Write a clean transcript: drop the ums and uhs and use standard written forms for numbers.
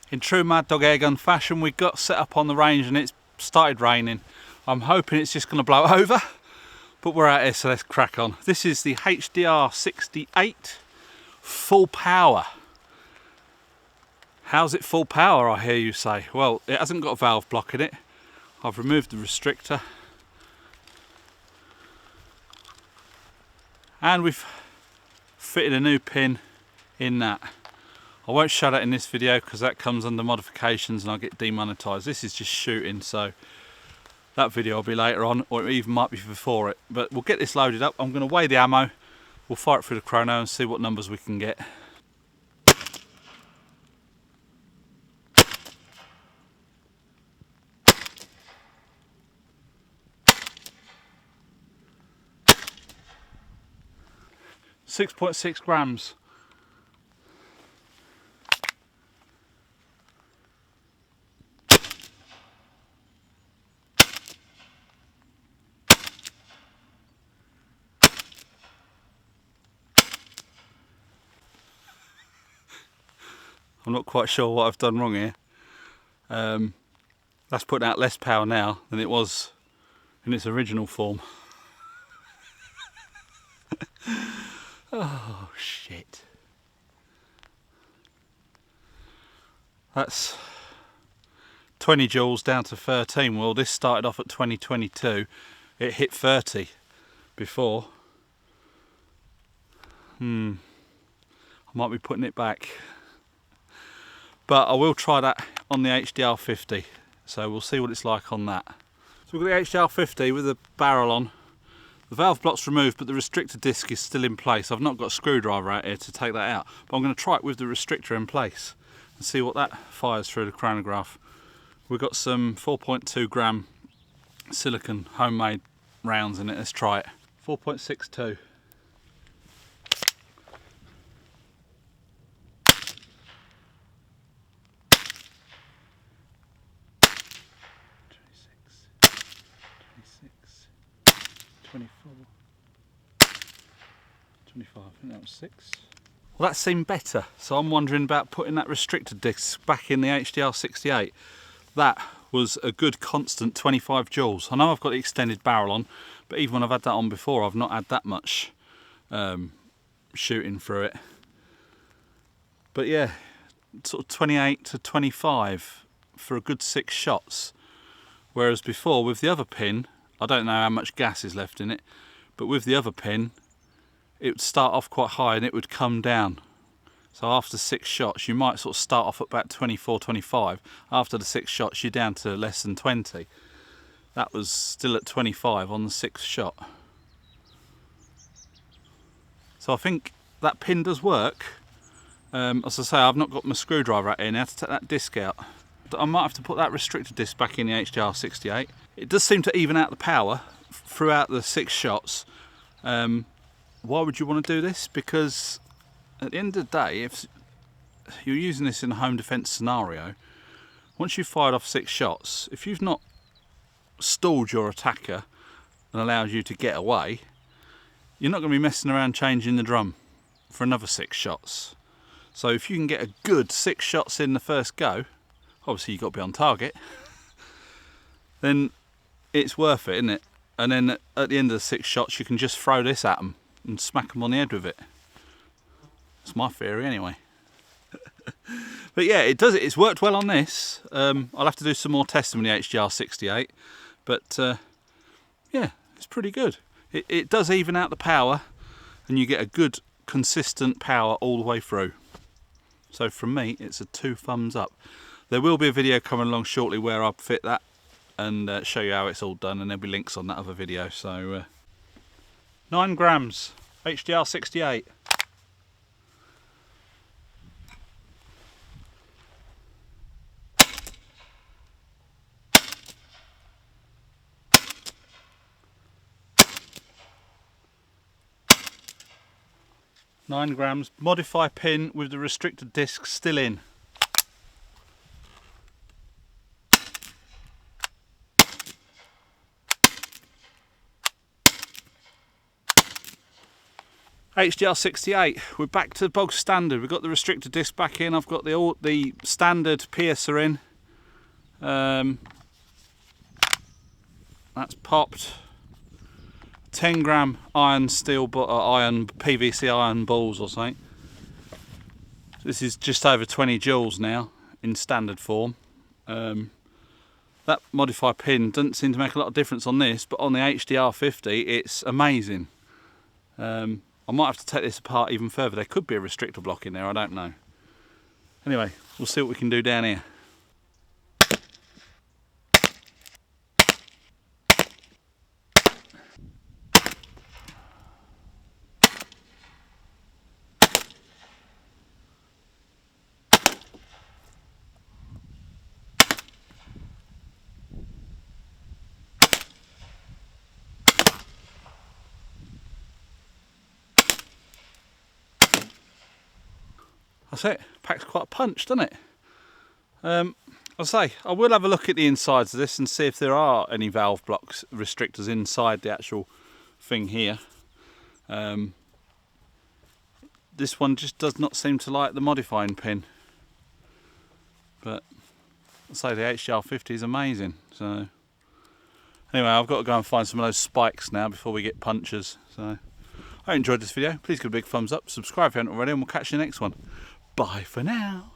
In true Mad Dog Airgun fashion, we got set up on the range and it's started raining. I'm hoping it's just going to blow over, but we're out here, so let's crack on. This is the HDR 68 full power. How's it full power, I hear you say? Well, it hasn't got a valve block in it. I've removed the restrictor. And we've fitted a new pin in that. I won't show that in this video because that comes under modifications and I'll get demonetized. This is just shooting, so that video will be later on, or it even might be before it. But we'll get this loaded up. I'm going to weigh the ammo. We'll fire it through the chrono and see what numbers we can get. .6 grams. I'm not quite sure what I've done wrong here. That's putting out less power now than it was in its original form. Oh shit. That's 20 joules down to 13. Well, this started off at 2022. It hit 30 before. I might be putting it back. But I will try that on the HDR 50. So we'll see what it's like on that. So we've got the HDR 50 with the barrel on. The valve block's removed, but the restrictor disc is still in place. I've not got a screwdriver out here to take that out, but I'm going to try it with the restrictor in place and see what that fires through the chronograph. We've got some 4.2 gram silicon homemade rounds in it. Let's try it. 4.62. 24, 25, I think that was 6. Well, that seemed better, so I'm wondering about putting that restrictor disc back in the HDR 68. That was a good constant 25 joules. I know I've got the extended barrel on, but even when I've had that on before, I've not had that much shooting through it. But yeah, sort of 28 to 25 for a good 6 shots. Whereas before, with the other pin, I don't know how much gas is left in it, but with the other pin, it would start off quite high and it would come down. So after 6 shots, you might sort of start off at about 24, 25. After the 6 shots, you're down to less than 20. That was still at 25 on the 6th shot. So I think that pin does work. As I say, I've not got my screwdriver out here now to take that disc out. I might have to put that restrictor disc back in the HDR 68. It does seem to even out the power throughout the 6 shots. Why would you want to do this? Because at the end of the day, if you're using this in a home defence scenario, once you've fired off 6 shots, if you've not stalled your attacker and allowed you to get away, you're not going to be messing around changing the drum for another 6 shots. So if you can get a good 6 shots in the first go, obviously you've got to be on target, then it's worth it, isn't it? And then at the end of the 6 shots, you can just throw this at them and smack them on the head with it. That's my theory anyway. But yeah, it does it. It's worked well on this. I'll have to do some more testing with the HDR 68. But yeah, it's pretty good. It does even out the power, and you get a good consistent power all the way through. So from me, it's a 2 thumbs up. There will be a video coming along shortly where I'll fit that and show you how it's all done, and there'll be links on that other video. So 9 grams, HDR 68. Nine grams, modify pin with the restricted disc still in. HDR68, we're back to the bog standard. We've got the restrictor disc back in. I've got the standard piercer in. That's popped. 10 gram iron PVC iron balls or something. This is just over 20 joules now in standard form. That modified pin doesn't seem to make a lot of difference on this, but on the HDR50 it's amazing. I might have to take this apart even further. There could be a restrictor block in there, I don't know. Anyway, we'll see what we can do down here. That's it, packs quite a punch, doesn't it? I'll say, I will have a look at the insides of this and see if there are any valve blocks, restrictors inside the actual thing here. This one just does not seem to like the modifying pin. But I'll say the HDR50 is amazing. So anyway, I've got to go and find some of those spikes now before we get punctures. So I hope you enjoyed this video. Please give a big thumbs up, subscribe if you haven't already, and we'll catch you in the next one. Bye for now.